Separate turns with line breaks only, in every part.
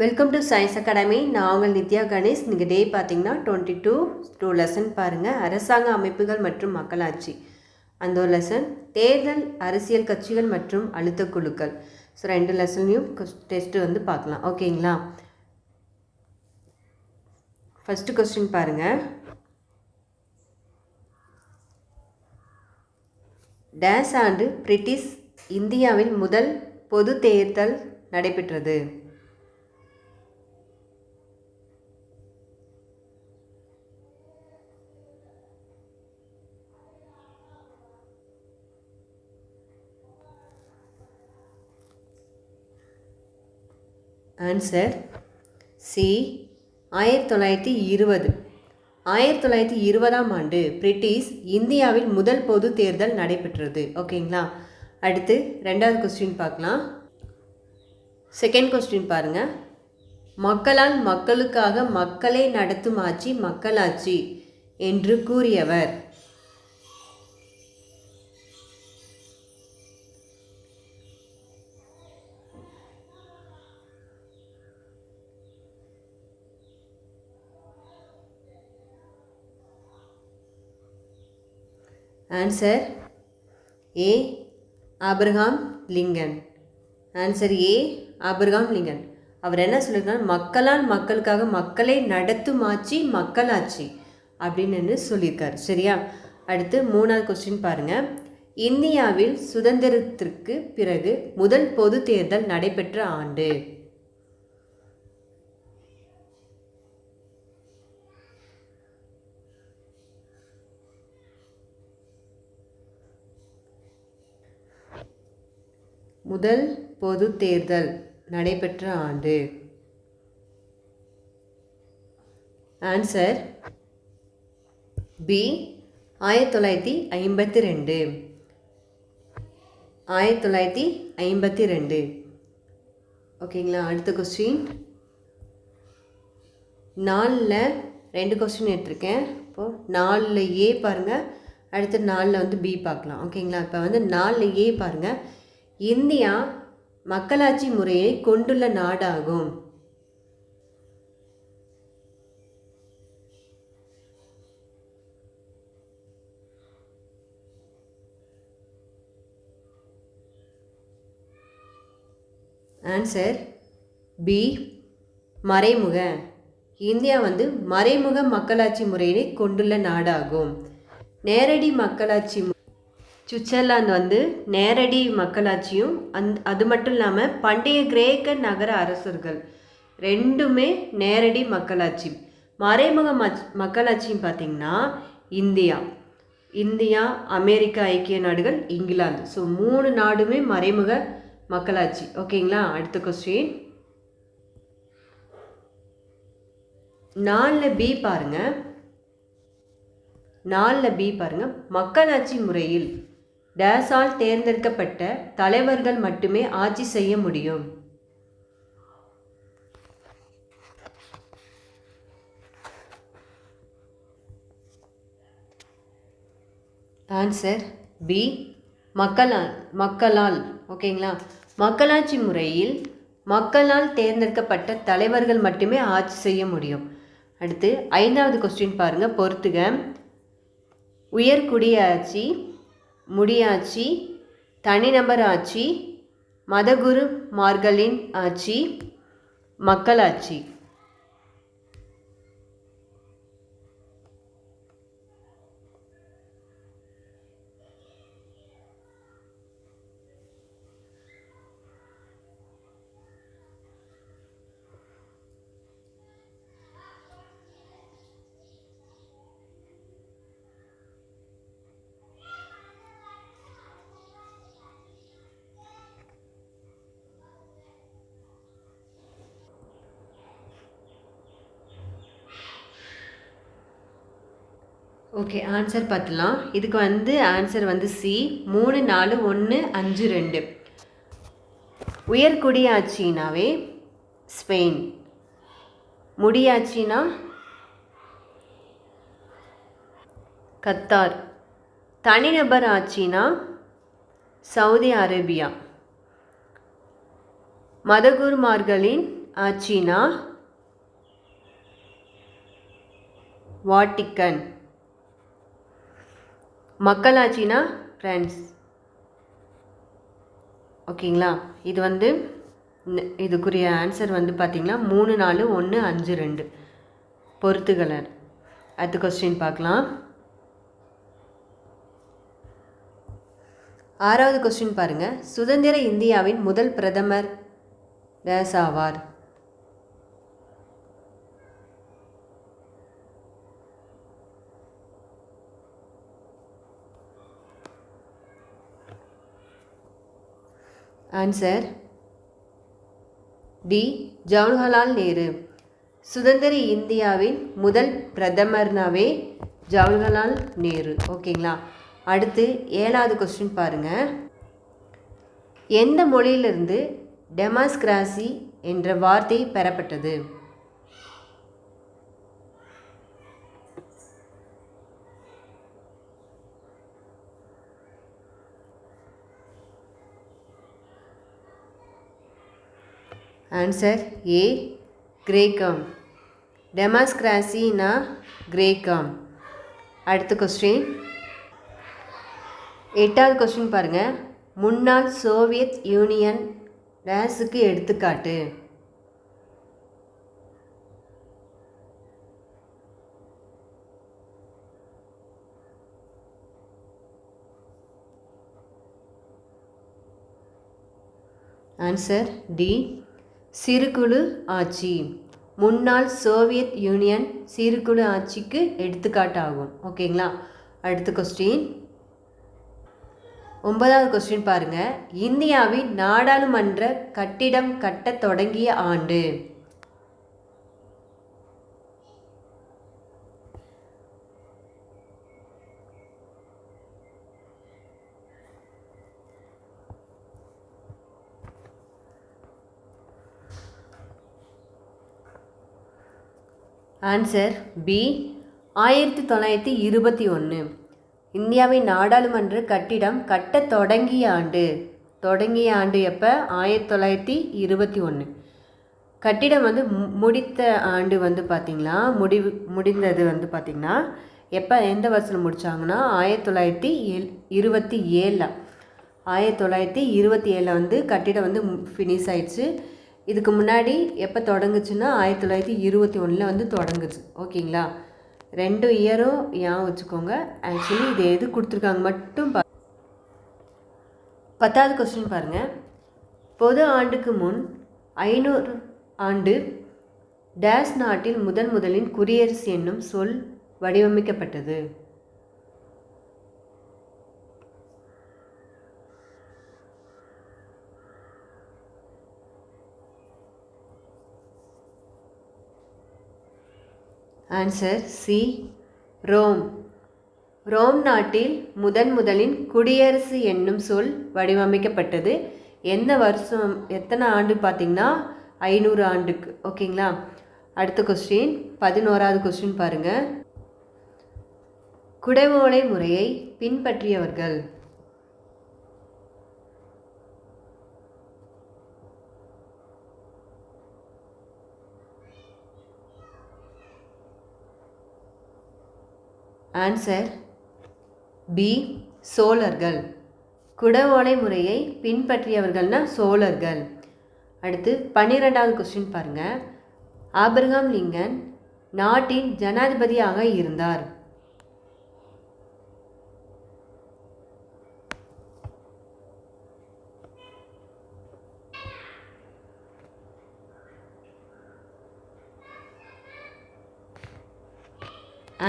Welcome to science academy. நான் உங்கள் நித்யா கணேஷ். நீங்கள் டே பார்த்தீங்கன்னா 22 லெசன் பாருங்கள். அரசாங்க அமைப்புகள் மற்றும் மக்களாட்சி அந்த ஒரு லெசன். தேர்தல், அரசியல் கட்சிகள் மற்றும் அழுத்த குழுக்கள். ஸோ 2 லெசன்லையும் டெஸ்ட்டு வந்து பார்க்கலாம். ஓகேங்களா? ஃபஸ்ட்டு கொஸ்டின் பாருங்கள். டேஸ் ஆண்டு பிரிட்டிஷ் இந்தியாவில் முதல் பொது தேர்தல் நடைபெற்றது? Answer C, 1920. 1920ஆம் ஆண்டு பிரிட்டிஷ் இந்தியாவில் முதல் பொது தேர்தல் நடைபெற்றது. ஓகேங்களா? அடுத்து 2வது கொஸ்டின் பார்க்கலாம். செகண்ட் கொஸ்டின் பாருங்கள். மக்களால் மக்களுக்காக மக்களை நடத்தும் ஆட்சி மக்களாட்சி என்று கூறியவர்? Answer A, Abraham Lincoln. Answer A, Abraham Lincoln. அவர் என்ன சொல்லியிருக்காரு? மக்களால் மக்களுக்காக மக்களை நடத்தும் ஆட்சி மக்களாட்சி அப்படின்னு சொல்லியிருக்காரு. சரியா? அடுத்து 3வது கொஸ்டின் பாருங்கள். இந்தியாவில் சுதந்திரத்திற்கு பிறகு முதல் பொது தேர்தல் நடைபெற்ற ஆண்டு? முதல் பொது தேர்தல் நடைபெற்ற ஆண்டு? Answer B, 1952. 1952. ஓகேங்களா? அடுத்த கொஸ்டின். 4ல் 2 கொஸ்டின் எடுத்திருக்கேன். இப்போது 4ல் ஏ பாருங்கள், அடுத்து 4ல் வந்து பி பார்க்கலாம். ஓகேங்களா? இப்போ வந்து 4ல் ஏ பாருங்கள். இந்தியா மக்களாட்சி முறையை கொண்டுள்ள நாடாகும். ஆன்சர் பி, மறைமுக. இந்தியா வந்து மறைமுக மக்களாட்சி முறையை கொண்டுள்ள நாடாகும். நேரடி மக்களாட்சி, சுவிட்சர்லாந்து வந்து நேரடி மக்களாட்சியும் அது மட்டும் இல்லாமல் பண்டைய கிரேக்க நகர அரசர்கள் ரெண்டுமே நேரடி மக்களாட்சி. மறைமுக மக்களாட்சின்னு பார்த்திங்கன்னா இந்தியா, அமெரிக்கா ஐக்கிய நாடுகள், இங்கிலாந்து. ஸோ 3 நாடுமே மறைமுக மக்களாட்சி. ஓகேங்களா? அடுத்த கொஸ்டின். 4ல் பி பாருங்கள். 4ல் பி பாருங்கள். மக்களாட்சி முறையில் டேஸால் தேர்ந்தெடுக்கப்பட்ட தலைவர்கள் மட்டுமே ஆட்சி செய்ய முடியும்? ஆன்சர் பி, மக்களால். ஓகேங்களா? மக்களாட்சி முறையில் மக்களால் தேர்ந்தெடுக்கப்பட்ட தலைவர்கள் மட்டுமே ஆட்சி செய்ய முடியும். அடுத்து 5வது கொஸ்டின் பாருங்கள், பொறுத்துக. உயர்குடியாட்சி, முடியாட்சி, தனிநபர் ஆட்சி, மதகுருமார்களின் ஆட்சி, மக்களாட்சி. ஓகே, ஆன்சர் பார்த்துலாம். இதுக்கு வந்து ஆன்சர் வந்து சி, 3, 4, 1, 5, 2. உயர்குடியாட்சினாவே ஸ்பெயின், முடியாட்சினா கத்தார், தனிநபர் ஆட்சினா சவுதி அரேபியா, மதகுருமார்களின் ஆட்சினா வாட்டிக்கன். மக்களாட்சினா ஃப்ரான்ஸ். ஓகேங்களா? இது வந்து இதுக்குரிய ஆன்சர் வந்து பார்த்திங்கன்னா 3 4 1 5 2 பொறுத்துகளர். அடுத்த கொஸ்டின் பார்க்கலாம். 6வது கொஸ்டின் பாருங்கள். சுதந்திர இந்தியாவின் முதல் பிரதமர் டேஸ் ஆவார்? Answer D Jawaharlal Nehru. சுதந்திர இந்தியாவின் முதல் பிரதமர்னாவே ஜவஹர்லால் நேரு. ஓகேங்களா? அடுத்து 7வது கொஸ்டின் பாருங்கள். எந்த மொழியிலிருந்து டெமோக்ராசி என்ற வார்த்தை பெறப்பட்டது? ஆன்சர் ஏ கிரேக்கம். டெமோக்ராசினா கிரேக்கம். அடுத்த கொஸ்டின் 8வது கொஸ்டின் பாருங்கள். முன்னாள் சோவியத் யூனியன் டேஸுக்கு எடுத்துக்காட்டு? ஆன்சர் டி சிறுகுழு ஆட்சி. முன்னாள் சோவியத் யூனியன் சிறுகுழு ஆட்சிக்கு எடுத்துக்காட்டாகும். ஓகேங்களா? அடுத்த கொஸ்டின் 9வது கொஸ்டின் பாருங்கள். இந்தியாவின் நாடாளுமன்ற கட்டிடம் கட்டத் தொடங்கிய ஆண்டு? Answer B 1921. இந்தியாவின் நாடாளுமன்ற கட்டிடம் கட்டத் தொடங்கிய ஆண்டு. தொடங்கிய ஆண்டு எப்போ? 1921. கட்டிடம் வந்து முடித்த ஆண்டு வந்து பார்த்திங்கன்னா முடிந்தது வந்து பார்த்திங்கன்னா எப்போ, எந்த வருஷத்தில் முடித்தாங்கன்னா 1927. 1927 வந்து கட்டிடம் வந்து ஃபினிஷ் ஆயிடுச்சு. இதுக்கு முன்னாடி எப்போ தொடங்குச்சுன்னா 1921 வந்து தொடங்குச்சு. ஓகேங்களா? 2 இயரும் ஞாபகம் வச்சுக்கோங்க. ஆக்சுவலி இது எது கொடுத்துருக்காங்க மட்டும் 10வது கொஸ்டின் பாருங்கள். பொது ஆண்டுக்கு முன் 500 ஆண்டு டேஸ் நாட்டில் முதலின் குடியரசு என்னும் சொல் வடிவமைக்கப்பட்டது? Answer C Rome. ரோம் நாட்டில் முதலின் குடியரசு என்னும் சொல் வடிவமைக்கப்பட்டது. எந்த வருஷம், எத்தனை ஆண்டு பார்த்திங்கன்னா 500 ஆண்டுக்கு. ஓகேங்களா? அடுத்த கொஸ்டின் 11வது கொஸ்டின் பாருங்கள். குடவோலை முறையை பின்பற்றியவர்கள்? ஆன்சர் பி சோழர்கள். குடவோலை முறையை பின்பற்றியவர்கள்னா சோழர்கள். அடுத்து 12வது கொஸ்டின் பாருங்கள். ஆபிரகாம் லிங்கன் நாட்டின் ஜனாதிபதியாக இருந்தார்?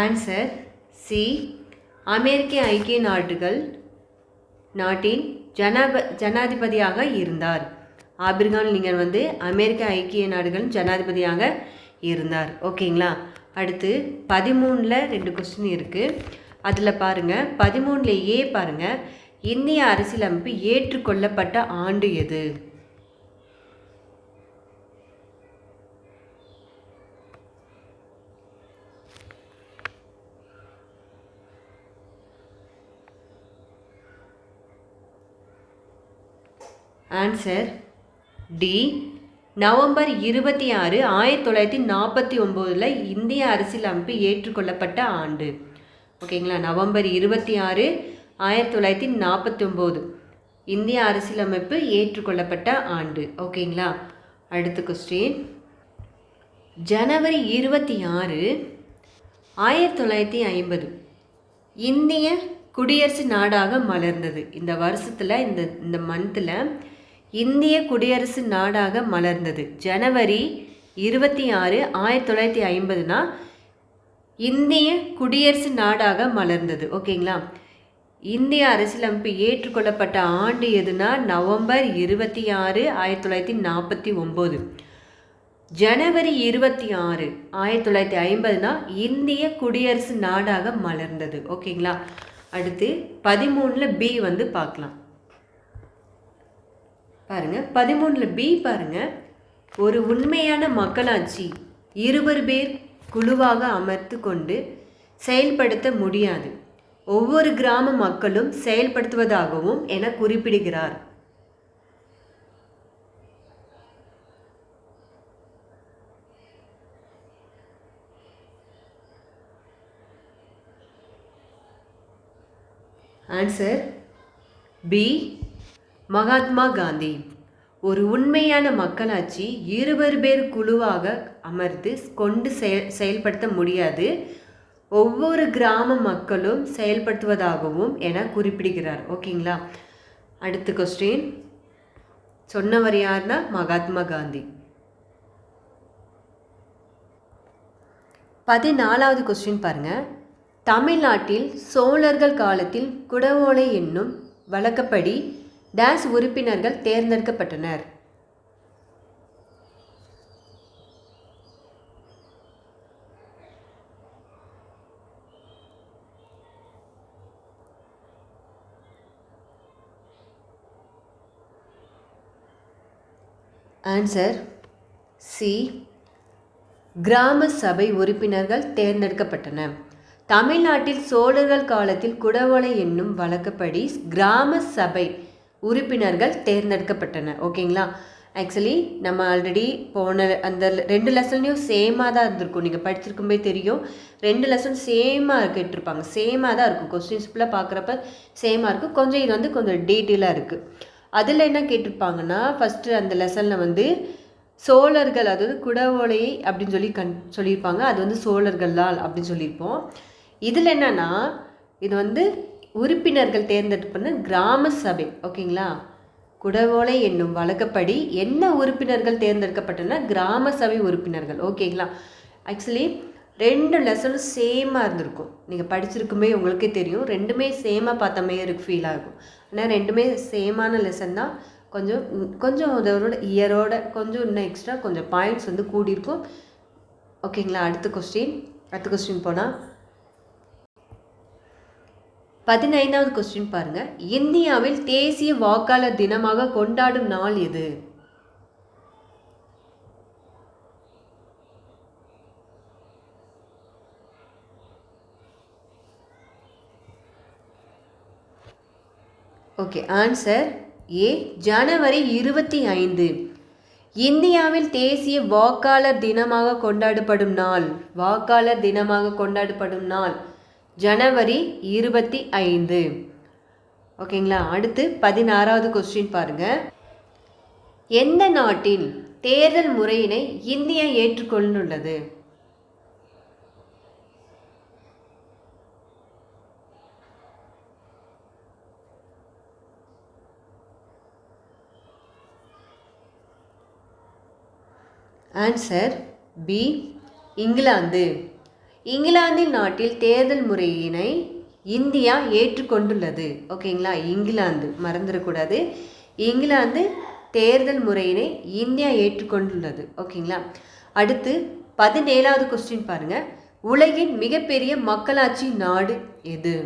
ஆன்சர் சி அமெரிக்க ஐக்கிய நாட்டின் ஜனாதிபதியாக இருந்தார். ஆபிரகாம் லிங்கன் வந்து அமெரிக்க ஐக்கிய நாடுகளின் ஜனாதிபதியாக இருந்தார். ஓகேங்களா? அடுத்து 13ல் 2 கொஸ்டின் இருக்குது. அதில் பாருங்கள், 13லேயே பாருங்கள், இந்திய அரசியலமைப்பு ஏற்றுக்கொள்ளப்பட்ட ஆண்டு எது? ஆன்சர் டி நவம்பர் 26, 1949 இந்திய அரசியலமைப்பு ஏற்றுக்கொள்ளப்பட்ட ஆண்டு. ஓகேங்களா, நவம்பர் 26, 1949 இந்திய அரசியலமைப்பு ஏற்றுக்கொள்ளப்பட்ட ஆண்டு. ஓகேங்களா, அடுத்த கொஸ்டின். ஜனவரி 26, 1950 இந்திய குடியரசு நாடாக மலர்ந்தது. இந்த வருஷத்தில் இந்த மந்தில் இந்திய குடியரசு நாடாக மலர்ந்தது. ஜனவரி 26, 1950 இந்திய குடியரசு நாடாக மலர்ந்தது. ஓகேங்களா, இந்திய அரசியலமைப்பு ஏற்றுக்கொள்ளப்பட்ட ஆண்டு எதுனா நவம்பர் 26, 1949. ஜனவரி 26, 1950 இந்திய குடியரசு நாடாக மலர்ந்தது. ஓகேங்களா, அடுத்து 13 பி வந்து பார்க்கலாம். பாருங்க, 13 பி பாருங்க. ஒரு உண்மையான மக்களாட்சி 20 பேர் குழுவாக அமர்த்து கொண்டு செயல்படுத்த முடியாது, ஒவ்வொரு கிராம மக்களும் செயல்படுத்துவதாகவும் என குறிப்பிடுகிறார். Answer B, Mahatma Gandhi. ஒரு உண்மையான மக்களாட்சி 20 பேர் குழுவாக அமர்ந்து கொண்டு செயல்படுத்த முடியாது, ஒவ்வொரு கிராம மக்களும் செயல்படுத்துவதாகவும் என குறிப்பிடுகிறார். ஓகேங்களா, அடுத்த கொஸ்டின். சொன்னவர் யாருன்னா மகாத்மா காந்தி. 14வது கொஸ்டின் பாருங்க. தமிழ்நாட்டில் சோழர்கள் காலத்தில் குடவோலை என்னும் வழக்கப்படி டேஸ் உறுப்பினர்கள் தேர்ந்தெடுக்கப்பட்டனர். ஆன்சர் சி, கிராம சபை உறுப்பினர்கள் தேர்ந்தெடுக்கப்பட்டன. தமிழ்நாட்டில் சோழர்கள் காலத்தில் குடவோலை என்னும் வழக்கப்படி கிராம சபை உறுப்பினர்கள் தேர்ந்தெடுக்கப்பட்டன. ஓகேங்களா, ஆக்சுவலி நம்ம ஆல்ரெடி போன அந்த 2 லெசன்லையும் சேமாக தான் இருந்திருக்கும். நீங்கள் படிச்சிருக்கும்போது தெரியும், 2 லெசன் சேமாக கேட்டிருப்பாங்க, சேமாக தான் இருக்கும். கொஸ்டின்ஸ் ஃபுல்லாக பார்க்குறப்ப சேமாக இருக்கும். கொஞ்சம் இது வந்து கொஞ்சம் டீட்டெயிலாக இருக்குது. அதில் என்ன கேட்டிருப்பாங்கன்னா, ஃபஸ்ட்டு அந்த லெசனில் வந்து சோழர்கள், அதாவது குடவோலை அப்படின்னு சொல்லி சொல்லியிருப்பாங்க. அது வந்து சோழர்களால் அப்படின்னு சொல்லியிருப்போம். இதில் என்னென்னா, இது வந்து உறுப்பினர்கள் தேர்ந்தெடுப்பது கிராம சபை. ஓகேங்களா, குடவோலை என்னும் வழக்கப்படி என்ன உறுப்பினர்கள் தேர்ந்தெடுக்கப்பட்டன? கிராம சபை உறுப்பினர்கள். ஓகேங்களா, ஆக்சுவலி 2 லெசனும் சேமாக இருந்திருக்கும். நீங்கள் படிச்சிருக்குமே உங்களுக்கே தெரியும், ரெண்டுமே சேமாக பார்த்த மாதிரி ஃபீல் ஆகும். ஆனால் ரெண்டுமே சேமான லெசன் தான். கொஞ்சம் அதோட இயரோட கொஞ்சம் இன்னும் எக்ஸ்ட்ரா கொஞ்சம் பாயிண்ட்ஸ் வந்து கூடியிருக்கும். ஓகேங்களா, அடுத்த கொஸ்டின் போனால் 15வது கொஸ்டின் பாருங்க. இந்தியாவில் தேசிய வாக்காளர் தினமாக கொண்டாடும் நாள் எது? ஓகே, ஆன்சர் ஏ, ஜனவரி 25. இந்தியாவில் தேசிய வாக்காளர் தினமாக கொண்டாடப்படும் நாள் ஜனவரி 25. ஓகேங்களா, அடுத்து 16வது கொஸ்டின் பாருங்க. எந்த நாட்டின் தேர்தல் முறையினை இந்தியா ஏற்றுக்கொண்டுள்ளது? Answer B, England. இங்கிலாந்தின் நாட்டில் தேர்தல் முறையினை இந்தியா ஏற்றுக்கொண்டுள்ளது. ஓகேங்களா, இங்கிலாந்து மறந்துடக்கூடாது. இங்கிலாந்து தேர்தல் முறையினை இந்தியா ஏற்றுக்கொண்டுள்ளது. ஓகேங்களா, அடுத்து 17வது கொஸ்டின் பாருங்க. உலகின் மிகப்பெரிய மக்களாட்சி நாடு எது?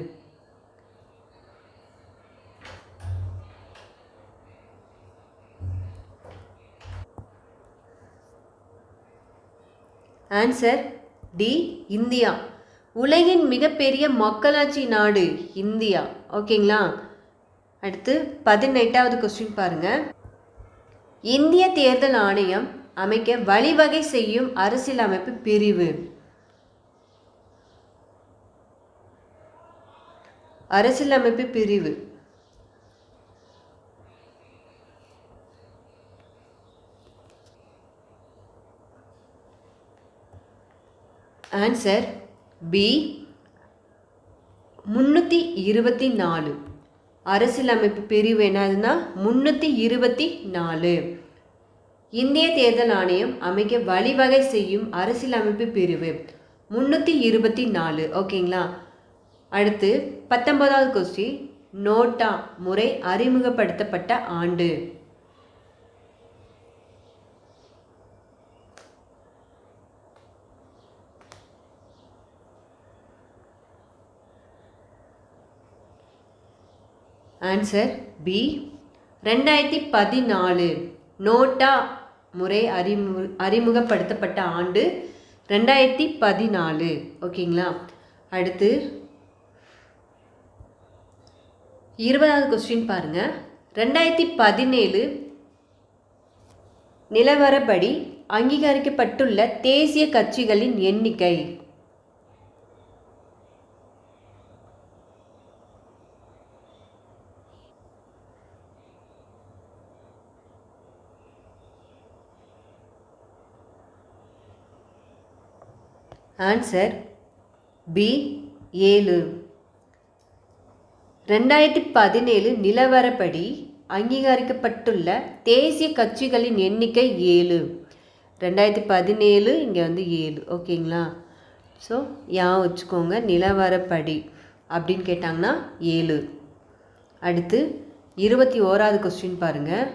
Answer D, India. உலகின் மிகப்பெரிய மக்களாட்சி நாடு இந்தியா. ஓகேங்களா, அடுத்து 18வது கொஸ்டின் பாருங்க. இந்திய தேர்தல் ஆணையம் அமைக்க வழிவகை செய்யும் அரசியலமைப்பு பிரிவு. அரசியலமைப்பு பிரிவு. Answer B 324. அரசியலமைப்பு பிரிவு என்னதுன்னா 324. இந்திய தேர்தல் ஆணையம் அமைக்க வழிவகை செய்யும் அரசியலமைப்பு பிரிவு 324. ஓகேங்களா. அடுத்து 19வது கொஸ்டின். நோட்டா முறை அறிமுகப்படுத்தப்பட்ட ஆண்டு. Answer B 2014. நோட்டா முறை அறிமுகப்படுத்தப்பட்ட ஆண்டு 2014. ஓகேங்களா. அடுத்து 20வது கொஸ்டின் பாருங்க. 2017 நிலவரப்படி அங்கீகரிக்கப்பட்டுள்ள தேசிய கட்சிகளின் எண்ணிக்கை. Answer B 7. 2017 நிலவரப்படி அங்கீகரிக்கப்பட்டுள்ள தேசிய கட்சிகளின் எண்ணிக்கை 7. 2017 இங்கே வந்து 7. ஓகேங்களா. ஸோ வச்சுக்கோங்க, நிலவரப்படி அப்படின்னு கேட்டாங்கன்னா 7. அடுத்து 21வது கொஸ்டின் பாருங்கள்.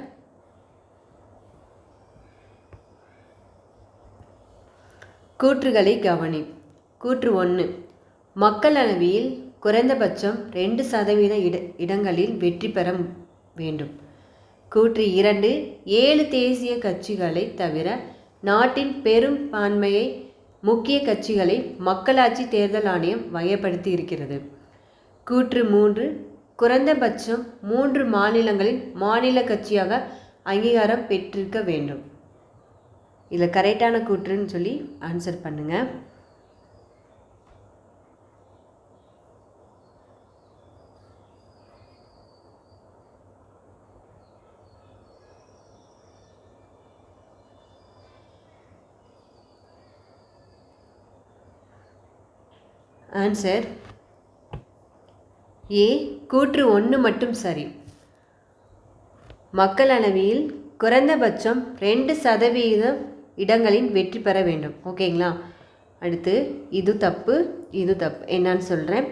கூற்றுகளை கவனி. கூற்று 1. மக்களவையில் குறைந்தபட்சம் 2% இடங்களில் வெற்றி பெற வேண்டும். கூற்று 2. 7 தேசிய கட்சிகளை தவிர நாட்டின் பெரும்பான்மையை முக்கிய கட்சிகளை மக்களாட்சி தேர்தல் ஆணையம் வகைப்படுத்தி இருக்கிறது. கூற்று 3. குறைந்தபட்சம் 3 மாநிலங்களில் மாநில கட்சியாக அங்கீகாரம் பெற்றிருக்க வேண்டும். இதில் கரெக்டான கூற்றுன்னு சொல்லி ஆன்சர் பண்ணுங்க. ஆன்சர் ஏ கூற்று 1 மட்டும் சரி. மக்களவையில் குறைந்தபட்சம் 2% இடங்களில் வெற்றி பெற வேண்டும். ஓகேங்களா. அடுத்து இது தப்பு, இது தப்பு. என்னன்னு சொல்கிறேன்.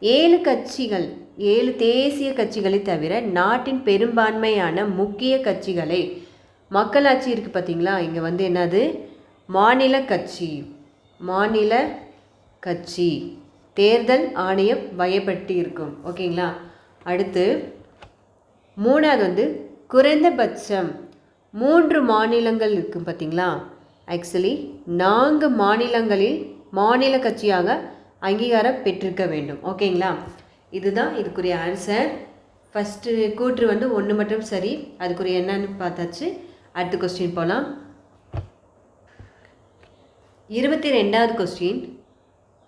7 தேசிய கட்சிகளை தவிர நாட்டின் பெரும்பான்மையான முக்கிய கட்சிகளை, மக்களாட்சி இருக்குது பார்த்தீங்களா, இங்கே வந்து என்னது மாநில கட்சி தேர்தல் ஆணையம் வகைப்படுத்தி இருக்கும். ஓகேங்களா. அடுத்து 3வது வந்து குறைந்தபட்சம் 3 மாநிலங்கள் இருக்குது பார்த்தீங்களா. ஆக்சுவலி 4 மாநிலங்களில் மாநில கட்சியாக அங்கீகாரம் பெற்றிருக்க வேண்டும். ஓகேங்களா. இதுதான் இதுக்குரிய ஆன்சர். ஃபஸ்ட்டு கூற்று வந்து 1 மட்டும் சரி. அதுக்குரிய என்னன்னு பார்த்தாச்சு. அடுத்த கொஸ்டின் போகலாம். 22வது கொஸ்டின்.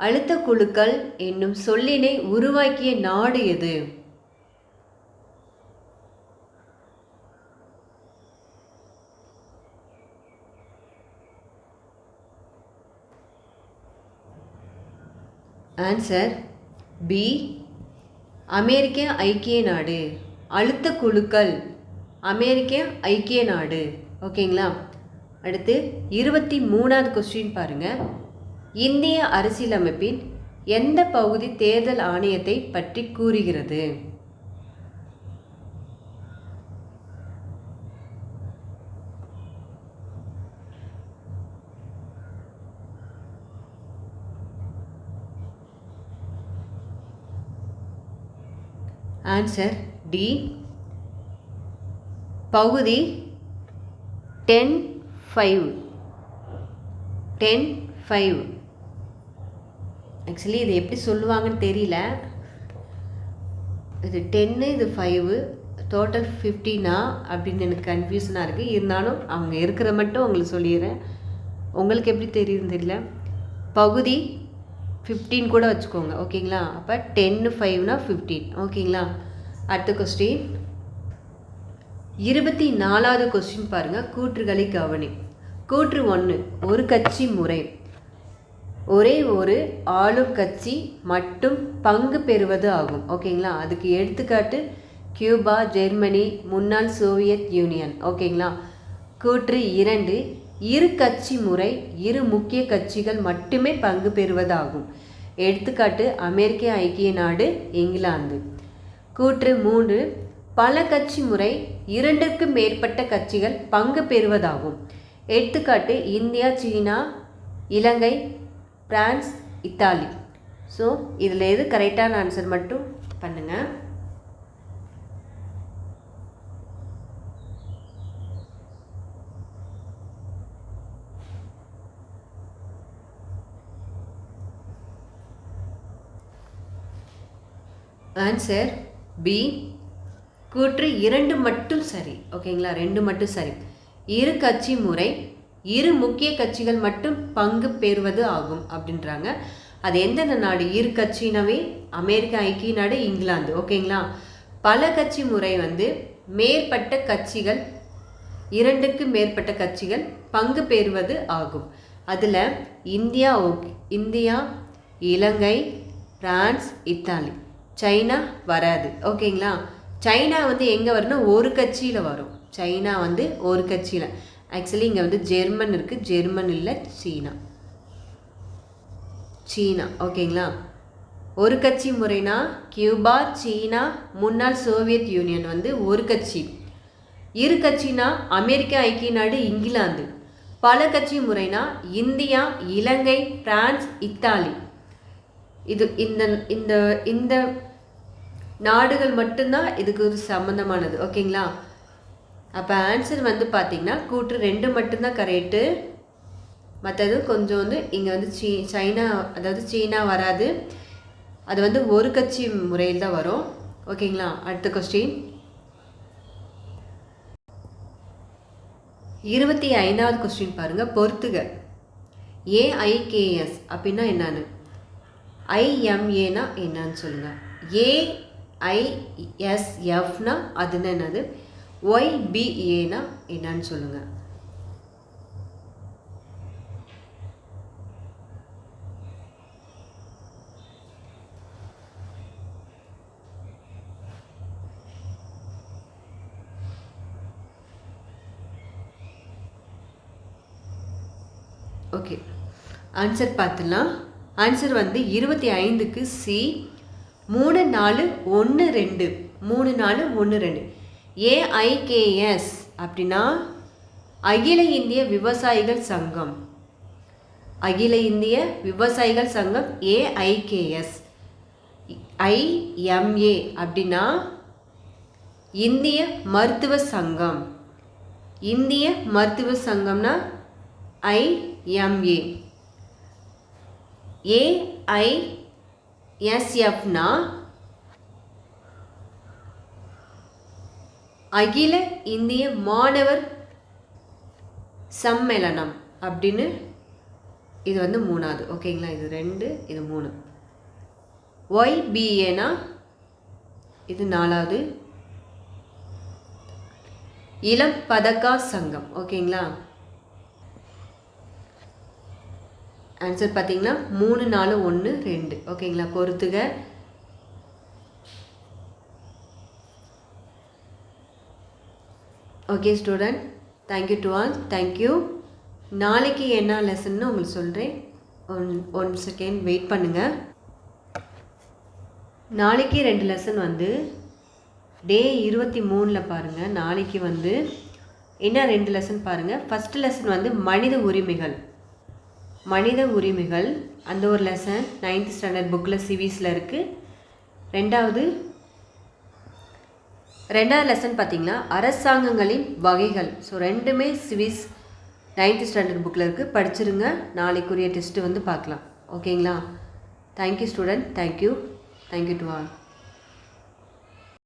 அழுத்த குழுக்கள் என்னும் சொல்லினை உருவாக்கிய நாடு எது? ஆன்சர் பி அமெரிக்க ஐக்கிய நாடு. அழுத்த குழுக்கள் அமெரிக்க ஐக்கிய நாடு. ஓகேங்களா. அடுத்து 23வது கொஸ்டின் பாருங்கள். இந்திய அரசியலமைப்பின் எந்த பகுதி தேர்தல் ஆணையத்தை பற்றி கூறுகிறது? ஆன்சர் டி பகுதி 10(5). ஆக்சுவலி இது எப்படி சொல்லுவாங்கன்னு தெரியல. இது 10, இது 5, டோட்டல் 15 அப்படின்னு எனக்கு கன்ஃபியூஷனாக இருக்குது. இருந்தாலும் அவங்க இருக்கிற மட்டும் உங்களுக்கு சொல்லிடுறேன். உங்களுக்கு எப்படி தெரியுதுன்னு தெரியல. பகுதி 15 கூட வச்சுக்கோங்க. ஓகேங்களா? அப்போ 10 5னா 15. ஓகேங்களா? அடுத்த கொஸ்டின் 24வது கொஸ்டின் பாருங்கள். கூற்றுகளை கவனி. கூற்று 1, ஒரு கட்சி முறை. ஒரே ஒரு ஆளும் கட்சி மட்டும் பங்கு பெறுவது ஆகும். ஓகேங்களா? அதுக்கு எடுத்துக்காட்டு கியூபா, ஜெர்மனி, முன்னாள் சோவியத் யூனியன். ஓகேங்களா? கூற்று 2, இரு கட்சி முறை இரு முக்கிய கட்சிகள் மட்டுமே பங்கு பெறுவதாகும். எடுத்துக்காட்டு அமெரிக்க ஐக்கிய நாடு, இங்கிலாந்து. கூற்று 3, பல கட்சி முறை 2க்கும் மேற்பட்ட கட்சிகள் பங்கு பெறுவதாகும். எடுத்துக்காட்டு இந்தியா, சீனா, இலங்கை, பிரான்ஸ், இத்தாலி. ஸோ இதில் எது கரெக்டான ஆன்சர் மட்டும் பண்ணுங்கள். Answer B. கூற்று 2 மட்டும் சரி. ஓகேங்களா? 2 மட்டும் சரி. இரு கட்சி முறை இரு முக்கிய கட்சிகள் மட்டும் பங்கு பெறுவது ஆகும் அப்படின்றாங்க. அது எந்தெந்த நாடு? இரு கட்சினாவே அமெரிக்க ஐக்கிய நாடு, இங்கிலாந்து. ஓகேங்களா? பல கட்சி முறை மேற்பட்ட கட்சிகள் 2க்கு மேற்பட்ட கட்சிகள் பங்கு பெறுவது ஆகும். அதில் இந்தியா, இலங்கை, பிரான்ஸ், இத்தாலி. சைனா வராது. ஓகேங்களா? சைனா எங்கே வரும்னா ஒரு கட்சியில் வரும். சைனா ஒரு கட்சியில். ஆக்சுவலி இங்கே ஜெர்மன் இருக்குது. ஜெர்மன் இல்லை, சீனா. ஓகேங்களா? ஒரு கட்சி முறைனா கியூபா, சீனா, முன்னாள் சோவியத் யூனியன் ஒரு கட்சி. இரு கட்சினா அமெரிக்க ஐக்கிய நாடு, இங்கிலாந்து. பல கட்சி முறைனா இந்தியா, இலங்கை, பிரான்ஸ், இத்தாலி. இது இந்த நாடுகள் மட்டும்தான் இதுக்கு ஒரு சம்மந்தமானது. ஓகேங்களா? அப்போ ஆன்சர் பார்த்தீங்கன்னா கூற்று 2 மட்டும்தான் கரெக்டு. மற்றது கொஞ்சம் இங்கே சைனா, அதாவது சீனா வராது. அது ஒரு கட்சி முறையில் தான் வரும். ஓகேங்களா? அடுத்த கொஸ்டின் 25வது கொஸ்டின் பாருங்கள். பொறுத்துக. ஏஐகேஎஸ் அப்படின்னா என்னன்னு, ஐஎம்ஏனா என்னன்னு சொல்லுங்கள். ஏஐஎஸ்எஃப்னா அதுன்னு என்னது, ஒய்பிஏனா என்னன்னு சொல்லுங்கள். ஓகே, ஆன்சர் பார்த்துலாம். ஆன்சர் 25க்கு சி. 3 4 1 2. 3 4 1 2. ஏஐகேஎஸ் அப்படின்னா அகில இந்திய விவசாயிகள் சங்கம். அகில இந்திய விவசாயிகள் சங்கம் ஏஐகேஎஸ். ஐஎம்ஏ அப்படின்னா இந்திய மருத்துவ சங்கம். இந்திய மருத்துவ சங்கம்னா ஐஎம்ஏ. ஏஐஎஸ்எஃப்னா அகில இந்திய மாணவர் சம்மேளனம் அப்படின்னு. இது 3வது. ஓகேங்களா? இது 2, இது 3. ஒய்பிஏனா இது 4வது. இளம் பதக்கா சங்கம். ஓகேங்களா? ஆன்சர் பார்த்தீங்கன்னா 3 4 1 2. ஓகேங்களா? பொறுத்துக. Okay student, thank you to all. Thank you. நாளைக்கு என்ன லெசன்னு உங்களுக்கு சொல்கிறேன். ஒன் செகண்ட் வெயிட் பண்ணுங்கள். நாளைக்கு 2 லெசன் டே 23 பாருங்கள். நாளைக்கு என்ன 2 லெசன் பாருங்கள். ஃபஸ்ட்டு லெசன் மனித உரிமைகள். மனித உரிமைகள் அந்த ஒரு லெசன் 9th ஸ்டாண்டர்ட் புக்கில் சிவிஸில் இருக்குது. ரெண்டாவது லெசன் பார்த்திங்கன்னா அரசாங்கங்களின் வகைகள். ஸோ 2மே சிவிஸ் 9th ஸ்டாண்டர்ட் புக்கில் இருக்குது. படிச்சிருங்க. நாளைக்குரிய டெஸ்ட்டு பார்க்கலாம். ஓகேங்களா? Thank you student. Thank you to all.